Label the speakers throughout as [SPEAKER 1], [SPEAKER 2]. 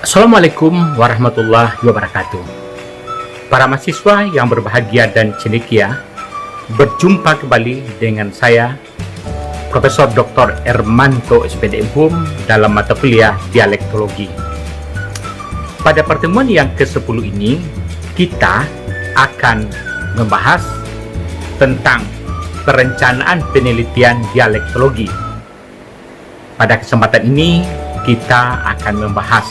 [SPEAKER 1] Assalamualaikum warahmatullahi wabarakatuh. Para mahasiswa yang berbahagia dan cendekia, berjumpa kembali dengan saya, Profesor Dr. Ermanto SPD MHUM dalam mata kuliah Dialektologi. Pada pertemuan yang ke-10 ini, kita akan membahas tentang perencanaan penelitian dialektologi. Pada kesempatan ini, kita akan membahas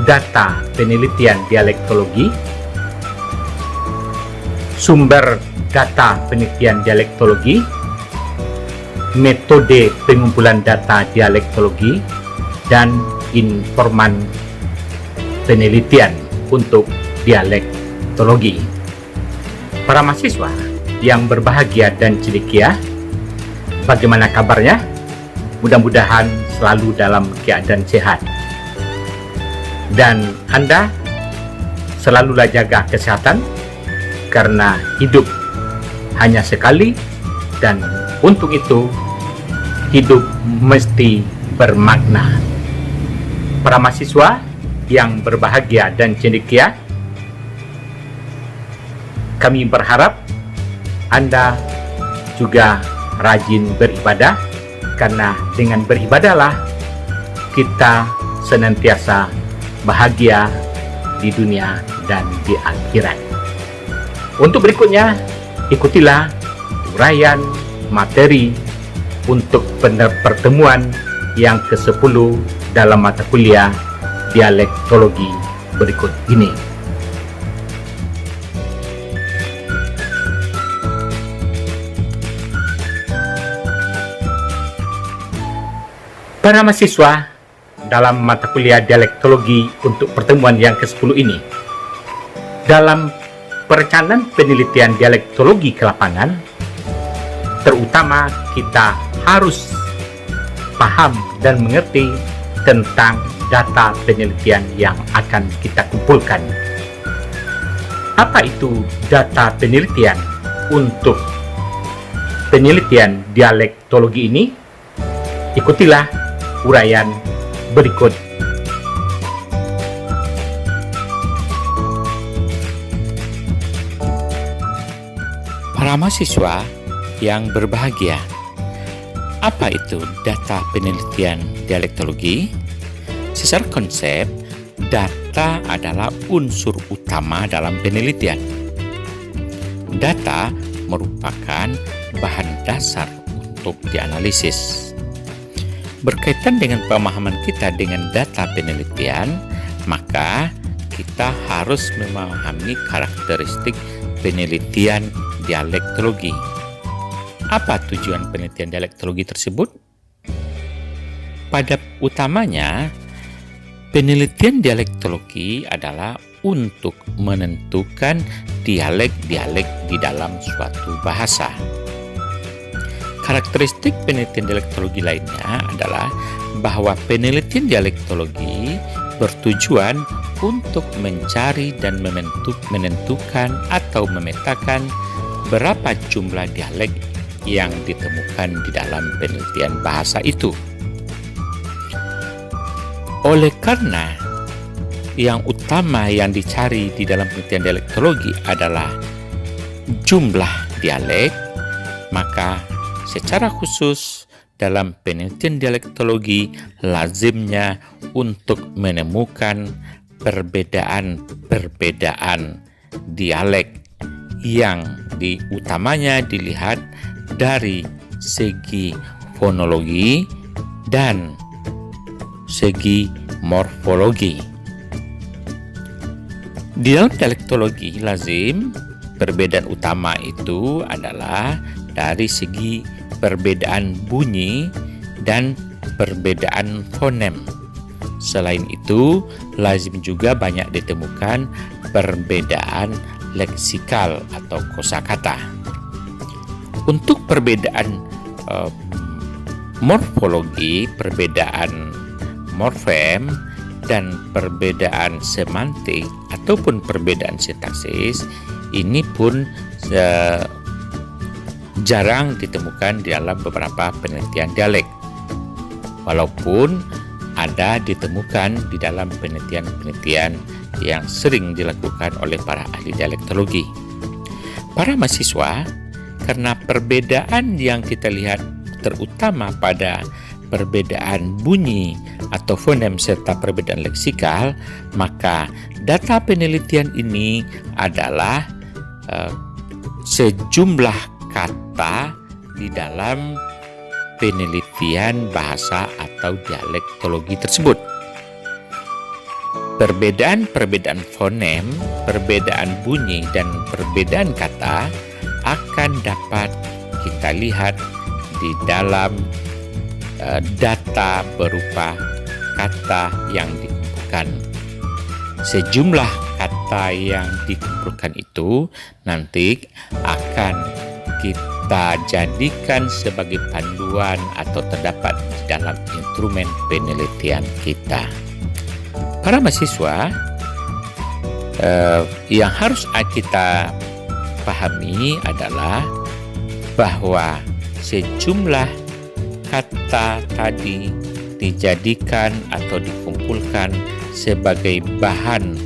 [SPEAKER 1] data penelitian dialektologi, sumber data penelitian dialektologi, metode pengumpulan data dialektologi, dan informan penelitian untuk dialektologi. Para mahasiswa yang berbahagia dan cendekia, bagaimana kabarnya? Mudah-mudahan selalu dalam keadaan sehat. Dan Anda selalulah jaga kesehatan, karena hidup hanya sekali, dan untuk itu hidup mesti bermakna. Para mahasiswa yang berbahagia dan cendekia, kami berharap Anda juga rajin beribadah, karena dengan beribadahlah kita senantiasa bahagia di dunia dan di akhirat. Untuk berikutnya, ikutilah uraian materi untuk pertemuan yang ke-10 dalam mata kuliah dialektologi berikut ini. Para mahasiswa dalam mata kuliah dialektologi untuk pertemuan yang ke-10 ini, dalam perencanaan penelitian dialektologi ke lapangan, terutama kita harus paham dan mengerti tentang data penelitian yang akan kita kumpulkan. Apa itu data penelitian untuk penelitian dialektologi ini? Ikutilah uraian berikut. Para mahasiswa yang berbahagia, apa itu data penelitian dialektologi? Secara konsep, data adalah unsur utama dalam penelitian. Data merupakan bahan dasar untuk dianalisis. Berkaitan dengan pemahaman kita dengan data penelitian, maka kita harus memahami karakteristik penelitian dialektologi. Apa tujuan penelitian dialektologi tersebut? Pada utamanya, penelitian dialektologi adalah untuk menentukan dialek-dialek di dalam suatu bahasa. Karakteristik penelitian dialektologi lainnya adalah bahwa penelitian dialektologi bertujuan untuk mencari dan menentukan atau memetakan berapa jumlah dialek yang ditemukan di dalam penelitian bahasa itu. Oleh karena yang utama yang dicari di dalam penelitian dialektologi adalah jumlah dialek, maka secara khusus dalam penelitian dialektologi lazimnya untuk menemukan perbedaan-perbedaan dialek yang utamanya dilihat dari segi fonologi dan segi morfologi. Di dalam dialektologi lazim perbedaan utama itu adalah dari segi perbedaan bunyi dan perbedaan fonem. Selain itu, lazim juga banyak ditemukan perbedaan leksikal atau kosakata. Untuk perbedaan morfologi, perbedaan morfem, dan perbedaan semantik ataupun perbedaan sintaksis, ini pun jarang ditemukan di dalam beberapa penelitian dialek. Walaupun ada ditemukan di dalam penelitian-penelitian yang sering dilakukan oleh para ahli dialektologi. Para mahasiswa, karena perbedaan yang kita lihat terutama pada perbedaan bunyi atau fonem serta perbedaan leksikal, maka data penelitian ini adalah sejumlah kata di dalam penelitian bahasa atau dialektologi tersebut. Perbedaan-perbedaan fonem, perbedaan bunyi, dan perbedaan kata akan dapat kita lihat di dalam data berupa kata yang dikumpulkan. Sejumlah kata yang dikumpulkan itu nanti akan kita jadikan sebagai panduan atau terdapat di dalam instrumen penelitian kita. Para mahasiswa, yang harus kita pahami adalah bahwa sejumlah kata tadi dijadikan atau dikumpulkan sebagai bahan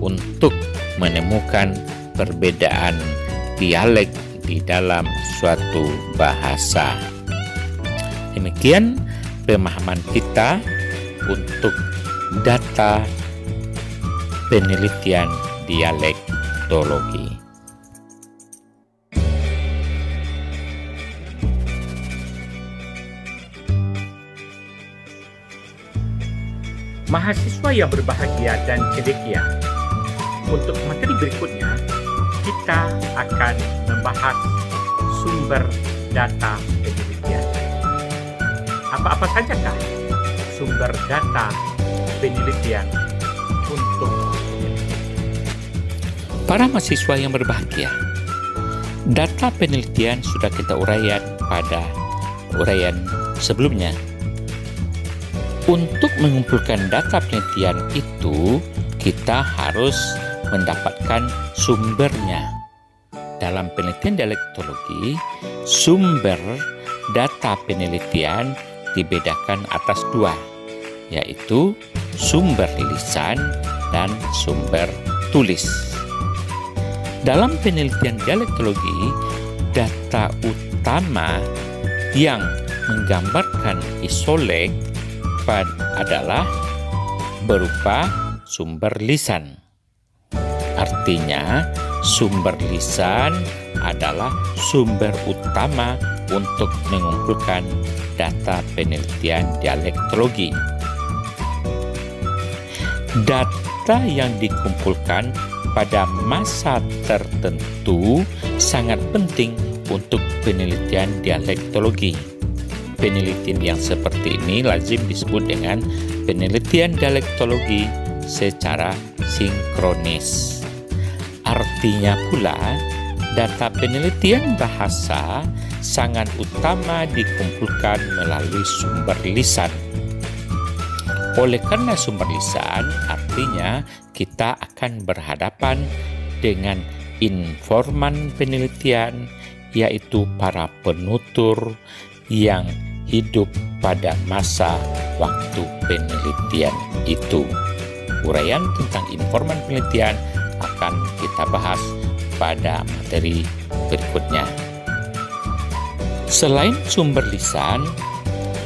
[SPEAKER 1] untuk menemukan perbedaan dialek di dalam suatu bahasa. Demikian pemahaman kita untuk data penelitian dialektologi. Mahasiswa yang berbahagia dan cendekia, untuk materi berikutnya kita akan membahas sumber data penelitian. Apa-apa sajakah sumber data penelitian untuk penelitian? Para mahasiswa yang berbahagia, data penelitian sudah kita uraikan pada uraian sebelumnya. Untuk mengumpulkan data penelitian itu, kita harus mendapatkan sumbernya. Dalam penelitian dialektologi, sumber data penelitian dibedakan atas dua, yaitu sumber lisan dan sumber tulis. Dalam penelitian dialektologi, data utama yang menggambarkan isolek adalah berupa sumber lisan. Artinya, sumber lisan adalah sumber utama untuk mengumpulkan data penelitian dialektologi. Data yang dikumpulkan pada masa tertentu sangat penting untuk penelitian dialektologi. Penelitian yang seperti ini lazim disebut dengan penelitian dialektologi secara sinkronis. Artinya pula, data penelitian bahasa sangat utama dikumpulkan melalui sumber lisan. Oleh karena sumber lisan, artinya kita akan berhadapan dengan informan penelitian, yaitu para penutur yang hidup pada masa waktu penelitian itu. Uraian tentang informan penelitian akan kita bahas pada materi berikutnya. Selain sumber lisan,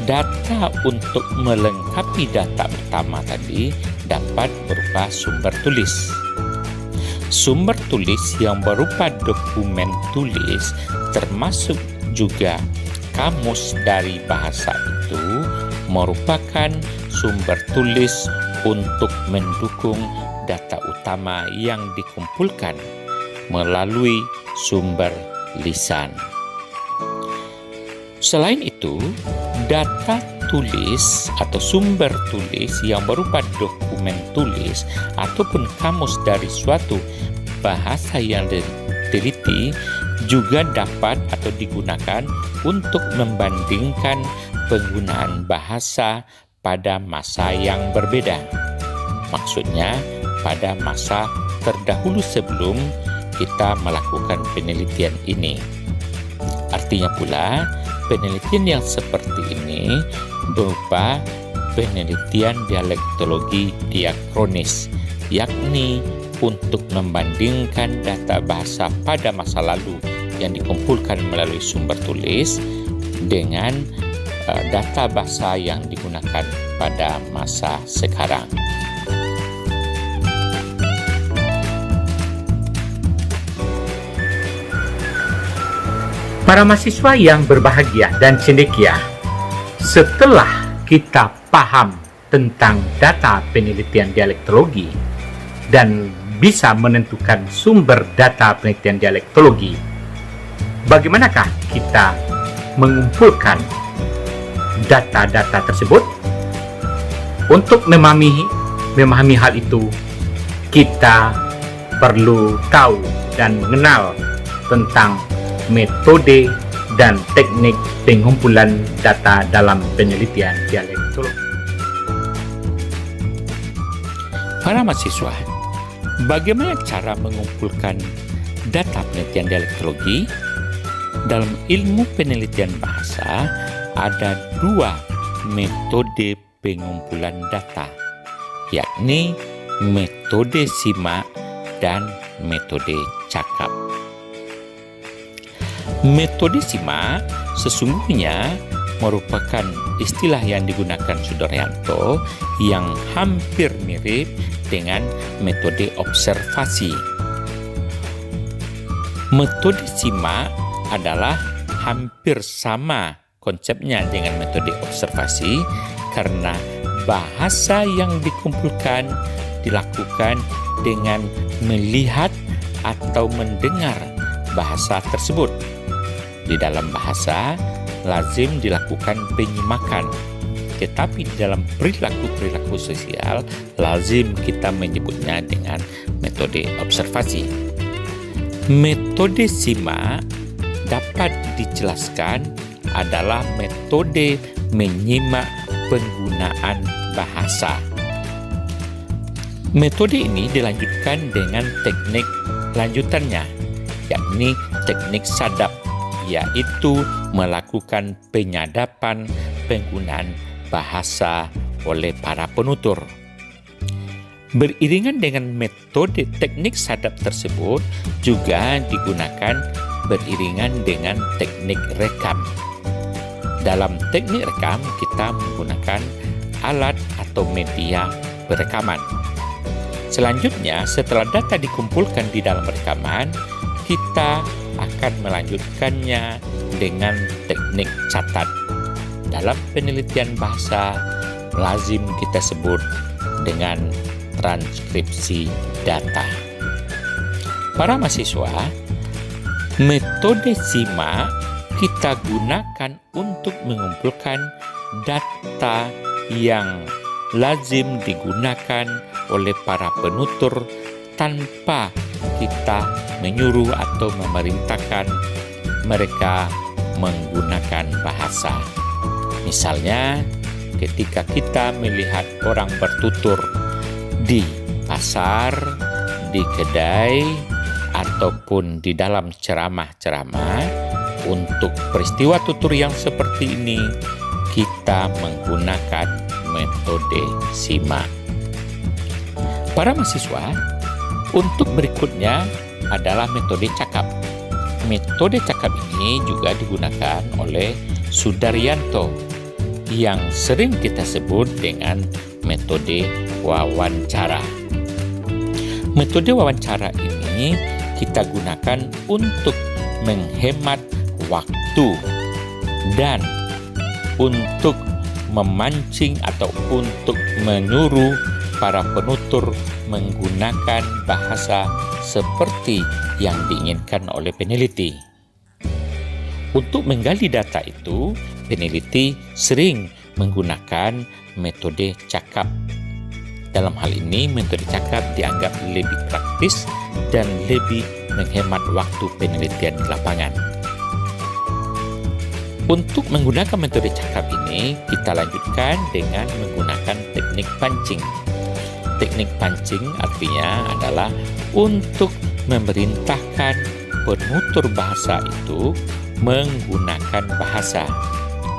[SPEAKER 1] data untuk melengkapi data utama tadi dapat berupa sumber tulis. Sumber tulis yang berupa dokumen tulis termasuk juga kamus dari bahasa itu merupakan sumber tulis untuk mendukung data utama yang dikumpulkan melalui sumber lisan. Selain itu, data tulis atau sumber tulis yang berupa dokumen tulis ataupun kamus dari suatu bahasa yang diteliti juga dapat atau digunakan untuk membandingkan penggunaan bahasa pada masa yang berbeda. Maksudnya, pada masa terdahulu sebelum kita melakukan penelitian ini. Artinya pula, penelitian yang seperti ini berupa
[SPEAKER 2] penelitian dialektologi diakronis, yakni untuk membandingkan data bahasa pada masa lalu yang dikumpulkan melalui sumber tulis dengan data bahasa yang digunakan pada masa sekarang.
[SPEAKER 1] Para mahasiswa yang berbahagia dan cendekia, setelah kita paham tentang data penelitian dialektologi dan bisa menentukan sumber data penelitian dialektologi, bagaimanakah kita mengumpulkan data-data tersebut? Untuk memahami hal itu, kita perlu tahu dan mengenal tentang metode dan teknik pengumpulan data dalam penelitian dialektologi.
[SPEAKER 2] Para mahasiswa, bagaimana cara mengumpulkan data penelitian dialektologi? Dalam ilmu penelitian bahasa, ada dua metode pengumpulan data, yakni metode simak dan metode cakap. Metode simak sesungguhnya merupakan istilah yang digunakan Sudaryanto yang hampir mirip dengan metode observasi. Metode simak adalah hampir sama konsepnya dengan metode observasi karena bahasa yang dikumpulkan dilakukan dengan melihat atau mendengar bahasa tersebut. Di dalam bahasa, lazim dilakukan penyimakan, tetapi di dalam perilaku-perilaku sosial, lazim kita menyebutnya dengan metode observasi. Metode simak dapat dijelaskan adalah metode menyimak penggunaan bahasa. Metode ini dilanjutkan dengan teknik lanjutannya, yakni teknik sadap, yaitu melakukan penyadapan penggunaan bahasa oleh para penutur. Beriringan dengan metode teknik sadap tersebut juga digunakan beriringan dengan teknik rekam. Dalam teknik rekam, kita menggunakan alat atau media perekaman. Selanjutnya, setelah data dikumpulkan di dalam rekaman, kita akan melanjutkannya dengan teknik catat. Dalam penelitian bahasa, lazim kita sebut dengan transkripsi data. Para mahasiswa, metode simak kita gunakan untuk mengumpulkan data yang lazim digunakan oleh para penutur tanpa kita menyuruh atau memerintahkan mereka menggunakan bahasa. Misalnya, ketika kita melihat orang bertutur di pasar, di kedai, ataupun di dalam ceramah-ceramah, untuk peristiwa tutur yang seperti ini, kita menggunakan metode simak. Para mahasiswa, untuk berikutnya adalah metode cakap. Metode cakap ini juga digunakan oleh Sudaryanto yang sering kita sebut dengan metode wawancara. Metode wawancara ini kita gunakan untuk menghemat waktu dan untuk memancing atau untuk menyuruh para penutur menggunakan bahasa seperti yang diinginkan oleh peneliti. Untuk menggali data itu, peneliti sering menggunakan metode cakap. Dalam hal ini, metode cakap dianggap lebih praktis dan lebih menghemat waktu penelitian di lapangan. Untuk menggunakan metode cakap ini, kita lanjutkan dengan menggunakan teknik pancing. Teknik pancing artinya adalah untuk memerintahkan penutur bahasa itu menggunakan bahasa.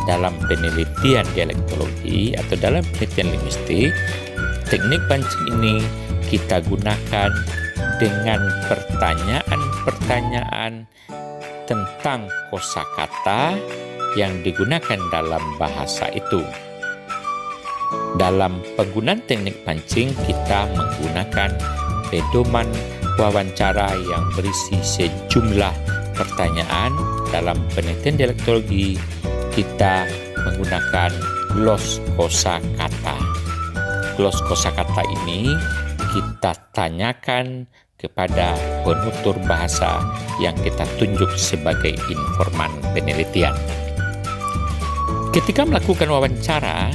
[SPEAKER 2] dalam penelitian dialektologi atau dalam penelitian linguistik, teknik pancing ini kita gunakan dengan pertanyaan-pertanyaan tentang kosakata yang digunakan dalam bahasa itu. Dalam penggunaan teknik pancing, kita menggunakan pedoman wawancara yang berisi sejumlah pertanyaan. Dalam penelitian dialektologi, kita menggunakan glos kosakata. Glos kosakata ini kita tanyakan kepada penutur bahasa yang kita tunjuk sebagai informan penelitian. Ketika melakukan wawancara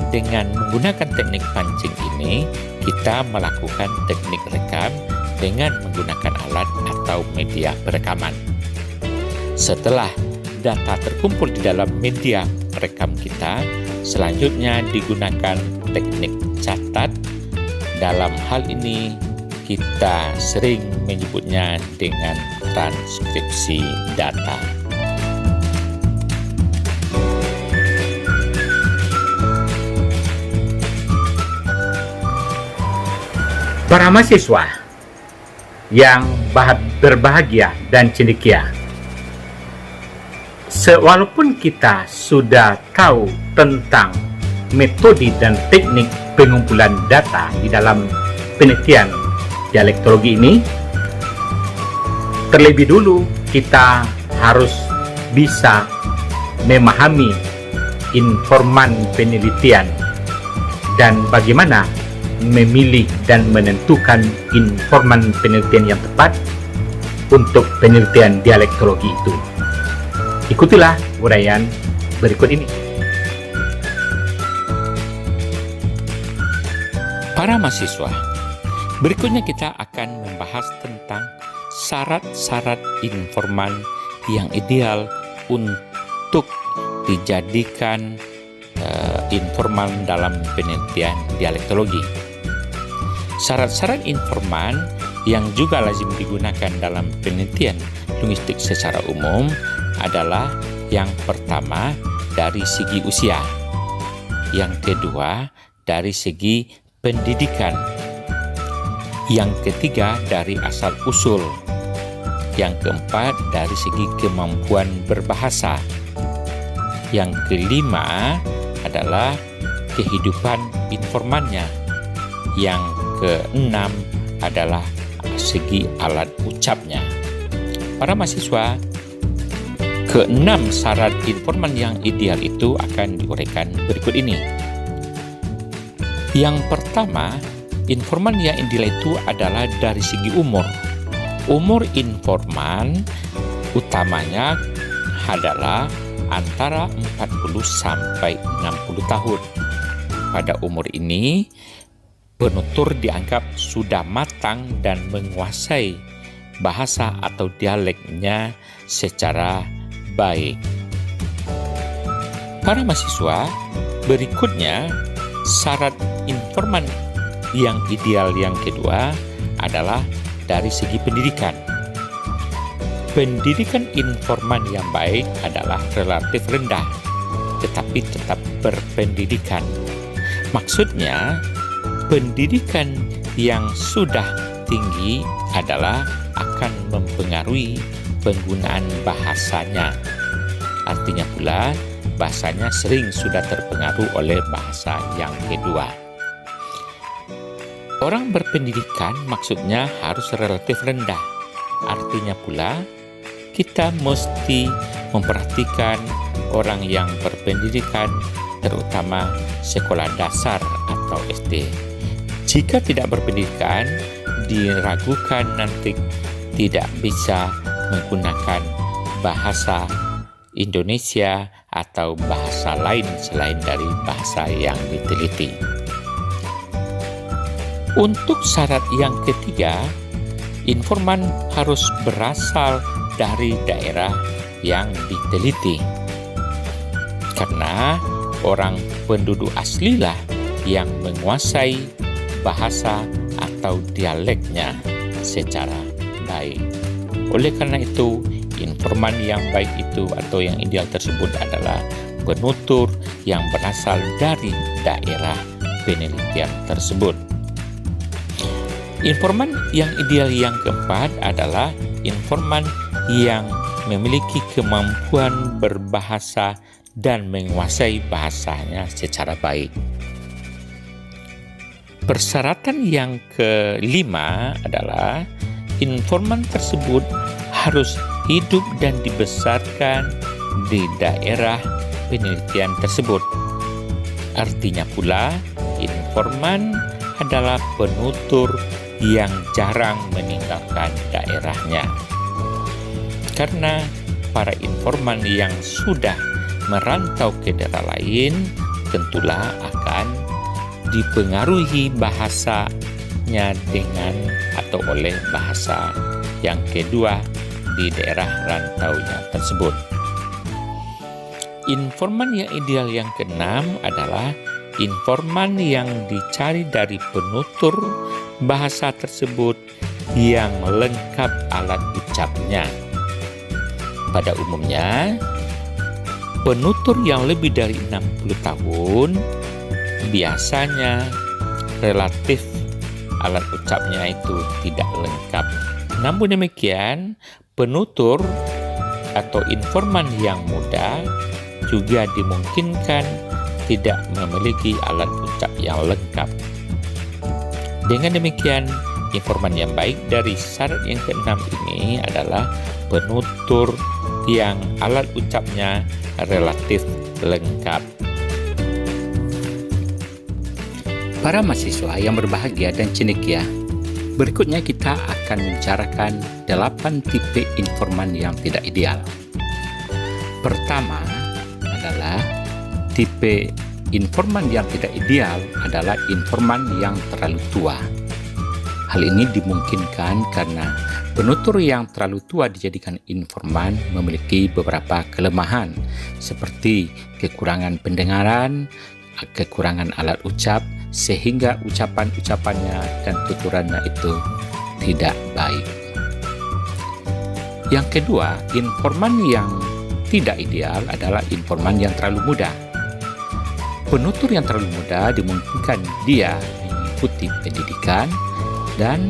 [SPEAKER 2] dengan menggunakan teknik pancing ini, kita melakukan teknik rekam dengan menggunakan alat atau media perekaman. Setelah data terkumpul di dalam media perekam kita, selanjutnya digunakan teknik catat. Dalam hal ini, kita sering menyebutnya dengan transkripsi data.
[SPEAKER 1] Para mahasiswa yang berbahagia dan cendekia, walaupun kita sudah tahu tentang metode dan teknik pengumpulan data di dalam penelitian dialektologi ini, terlebih dulu kita harus bisa memahami informan penelitian dan bagaimana memilih dan menentukan informan penelitian yang tepat untuk penelitian dialektologi itu. Ikutilah uraian berikut ini.
[SPEAKER 2] Para mahasiswa, berikutnya kita akan membahas tentang syarat-syarat informan yang ideal untuk dijadikan informan dalam penelitian dialektologi. Syarat-syarat informan yang juga lazim digunakan dalam penelitian linguistik secara umum adalah yang pertama dari segi usia, yang kedua dari segi pendidikan, yang ketiga dari asal-usul, yang keempat dari segi kemampuan berbahasa, yang kelima adalah kehidupan informannya, yang keenam adalah segi alat ucapnya. Para mahasiswa, keenam syarat informan yang ideal itu akan diuraikan berikut ini. Yang pertama, informan yang ideal itu adalah dari segi umur. Umur informan utamanya adalah antara 40 sampai 60 tahun. Pada umur ini, penutur dianggap sudah matang dan menguasai bahasa atau dialeknya secara baik. Para mahasiswa, berikutnya syarat informan yang ideal yang kedua adalah dari segi pendidikan. Pendidikan informan yang baik adalah relatif rendah, tetapi tetap berpendidikan. Maksudnya, pendidikan yang sudah tinggi adalah akan mempengaruhi penggunaan bahasanya. Artinya pula, bahasanya sering sudah terpengaruh oleh bahasa yang kedua. Orang berpendidikan maksudnya harus relatif rendah. Artinya pula, kita mesti memperhatikan orang yang berpendidikan, terutama sekolah dasar atau SD. Jika tidak berpendidikan, diragukan nanti tidak bisa menggunakan bahasa Indonesia atau bahasa lain selain dari bahasa yang diteliti. Untuk syarat yang ketiga, informan harus berasal dari daerah yang diteliti. Karena orang penduduk aslilah yang menguasai bahasa atau dialeknya secara baik. Oleh karena itu, informan yang baik itu atau yang ideal tersebut adalah penutur yang berasal dari daerah penelitian tersebut. Informan yang ideal yang keempat adalah informan yang memiliki kemampuan berbahasa dan menguasai bahasanya secara baik. Persyaratan yang kelima adalah informan tersebut harus hidup dan dibesarkan di daerah penelitian tersebut. Artinya pula, informan adalah penutur yang jarang meninggalkan daerahnya. Karena para informan yang sudah merantau ke daerah lain tentulah akan dipengaruhi bahasanya dengan atau oleh bahasa yang kedua di daerah rantaunya tersebut. Informan yang ideal yang keenam adalah informan yang dicari dari penutur bahasa tersebut yang lengkap alat ucapnya. Pada umumnya, penutur yang lebih dari 60 tahun biasanya relatif alat ucapnya itu tidak lengkap. Namun demikian, penutur atau informan yang muda juga dimungkinkan tidak memiliki alat ucap yang lengkap. Dengan demikian, informan yang baik dari syarat yang keenam ini adalah penutur yang alat ucapnya relatif lengkap. Para mahasiswa yang berbahagia dan cendekia, berikutnya kita akan membicarakan 8 tipe informan yang tidak ideal. Pertama adalah tipe informan yang tidak ideal adalah informan yang terlalu tua. Hal ini dimungkinkan karena penutur yang terlalu tua dijadikan informan memiliki beberapa kelemahan seperti kekurangan pendengaran, kekurangan alat ucap, sehingga ucapan-ucapannya dan tuturannya itu tidak baik. Yang kedua, informan yang tidak ideal adalah informan yang terlalu muda. Penutur yang terlalu muda dimungkinkan dia mengikuti pendidikan dan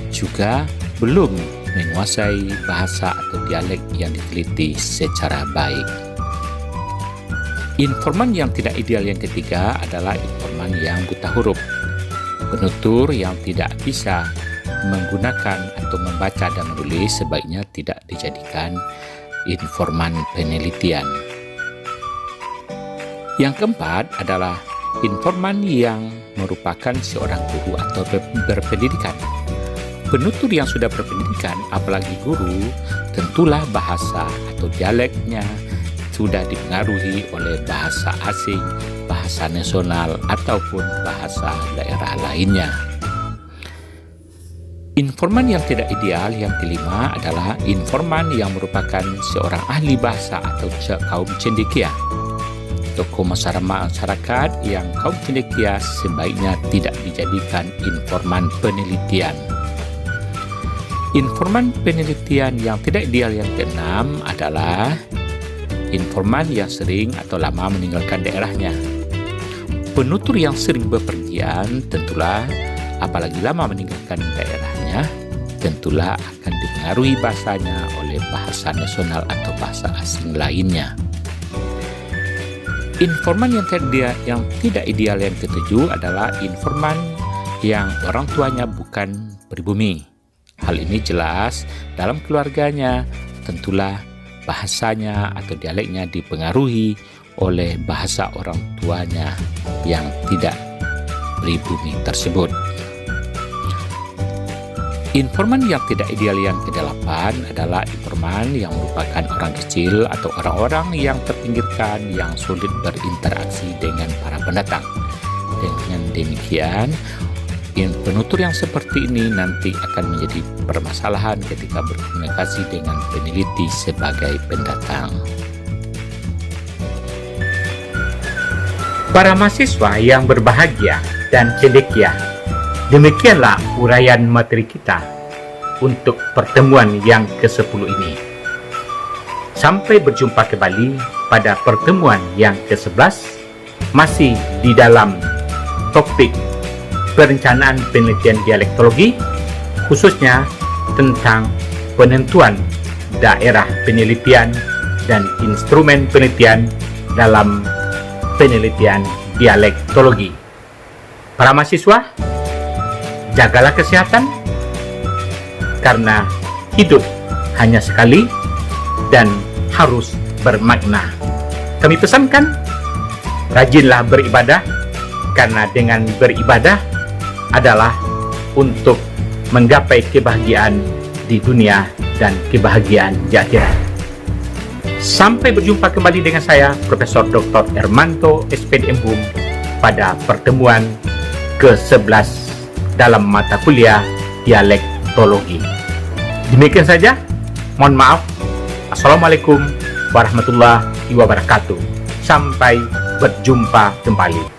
[SPEAKER 2] juga belum menguasai bahasa atau dialek yang diteliti secara baik. Informan yang tidak ideal yang ketiga adalah informan yang buta huruf. Penutur yang tidak bisa menggunakan atau membaca dan menulis sebaiknya tidak dijadikan informan penelitian. Yang keempat adalah informan yang merupakan seorang guru atau berpendidikan. Penutur yang sudah berpendidikan, apalagi guru, tentulah bahasa atau dialeknya sudah dipengaruhi oleh bahasa asing, bahasa nasional, ataupun bahasa daerah lainnya. Informan yang tidak ideal yang kelima adalah informan yang merupakan seorang ahli bahasa atau kaum cendekia. Tokoh masyarakat yang kaum cendekia sebaiknya tidak dijadikan informan penelitian. Informan penelitian yang tidak ideal yang keenam adalah informan yang sering atau lama meninggalkan daerahnya. Penutur yang sering bepergian tentulah apalagi lama meninggalkan daerahnya, tentulah akan dipengaruhi bahasanya oleh bahasa nasional atau bahasa asing lainnya. Informan yang tidak ideal yang ketujuh adalah informan yang orang tuanya bukan pribumi. Hal ini jelas dalam keluarganya, tentulah bahasanya atau dialeknya dipengaruhi oleh bahasa orang tuanya yang tidak pribumi tersebut. Informan yang tidak ideal yang kedelapan adalah informan yang merupakan orang kecil atau orang-orang yang terpinggirkan yang sulit berinteraksi dengan para pendatang. Dengan demikian, penutur yang seperti ini nanti akan menjadi permasalahan ketika berkomunikasi dengan peneliti sebagai pendatang.
[SPEAKER 1] Para mahasiswa yang berbahagia dan cendekia, demikianlah uraian materi kita untuk pertemuan yang ke-10 ini. Sampai berjumpa kembali pada pertemuan yang ke-11 masih di dalam topik perencanaan penelitian dialektologi, khususnya tentang penentuan daerah penelitian dan instrumen penelitian dalam penelitian dialektologi. Para mahasiswa, jagalah kesehatan, karena hidup hanya sekali dan harus bermakna. Kami pesankan, rajinlah beribadah, karena dengan beribadah adalah untuk menggapai kebahagiaan di dunia dan kebahagiaan di akhirat. Sampai berjumpa kembali dengan saya, Profesor Dr. Hermanto SPD MHUM, pada pertemuan ke-11 dalam mata kuliah dialektologi. Demikian saja, mohon maaf. Assalamualaikum warahmatullahi wabarakatuh. Sampai berjumpa kembali.